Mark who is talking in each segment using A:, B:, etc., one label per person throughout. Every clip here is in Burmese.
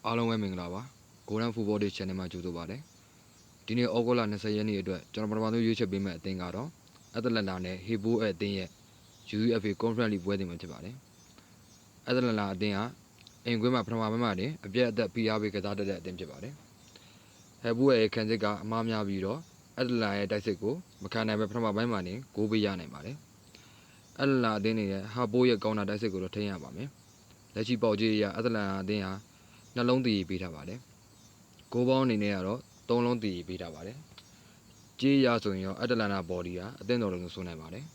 A: အားလုံးပဲမင်္ဂလာပါ Golden Football Day Channel မှာကြိုဆိုပါတယ်ဒီနေ့ဩဂုတ်လ20ရက်နေ့အတွက်ကျွန်တော်ပထမဆုံးရွေးချယ်ပေးမယ့်အသင်းကတော့အတလန်တာနဲ့ဟေဘိုးအသင်းရဲ့ UEFA Conference League ပွဲစဉ်မှာဖြစ်ပါတယ်အတလန်တာအသင်းဟာအင်ကွင်းမှာပထမပိုင်းမှာတင်အပြည့်အသက် PR ပေးကစားတတ်တဲ့အသင်းဖြစ်ပါတယ်ဟေဘိုးရဲ့ခံစစ်ကအမှားများပြီးတော့အတလန်ရဲ့တိုက်စစ်ကိုမခံနိုင်ပဲပထမပိုင်းမှာတင်ဂိုးပေးရနိုင်ပါတယ်အတလန်အသင်းရဲ့ဟာဘိုးရဲ့ကောင်းတာတိုက်စစ်ကိုတော့ထိန်းရပါမယ်လက်ရှိပေါက်ကြီးအရအတလန်အသင်းဟာနှလုံးတည်ပေးထားပါတယ်ဂိုးပေါင်းအနေနဲ့ကတော့3လုံးတည်ပေးထားပါတယ်ကြေးရဆိုရင်ရောအတလန်နာဘော်ဒီဟာအသင်းတော်လုံးကိုဆိုနိုင်ပါတယ်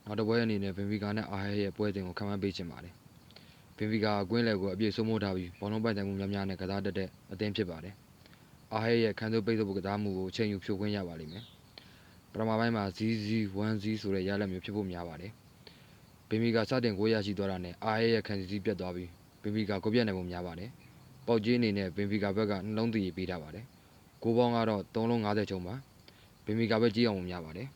A: နောက်တစ်ပွဲအနေနဲ့ဘင်ဖီကာနဲ့အာဟဲရဲ့ပွဲစဉ်ကိုခံမှန်းပေးချင်ပါတယ်ဘင်ဖီကာကွင်းလယ်ကိုအပြည့်စိုးမိုးထားပြီးဘောလုံးပိုင်ဆိုင်မှုများများနဲ့ကစားတတ်တဲ့အသင်းဖြစ်ပါတယ်အာဟဲရဲ့ခံစိုးပိတ်ဆို့ကစားမှုကိုအချိန်ယူဖြိုခွင်းရပါလိမ့်မယ်ပထမပိုင်းမှာ0-1ဆိုတဲ့ရလဒ်မျိုးဖြစ်ဖို့များပါတယ်ဘင်ဖီကာစတင်ဂိုးရရှိသွားတာနဲ့အာဟဲရဲ့ခံစီပြတ်သွားပြီးဘင်ဖီကာကိုပြတ်နိုင်ပုံများပါတယ်ပေါက်ကြီးအနေနဲ့ဘင်ဖီကာဘက်ကနှလုံးတည်ပေးထားပါတယ်ဂိုးပေါင်းကတော့3လုံး50ချုံပါဘင်ဖီကာပဲကြီးအောင်များပါတယ်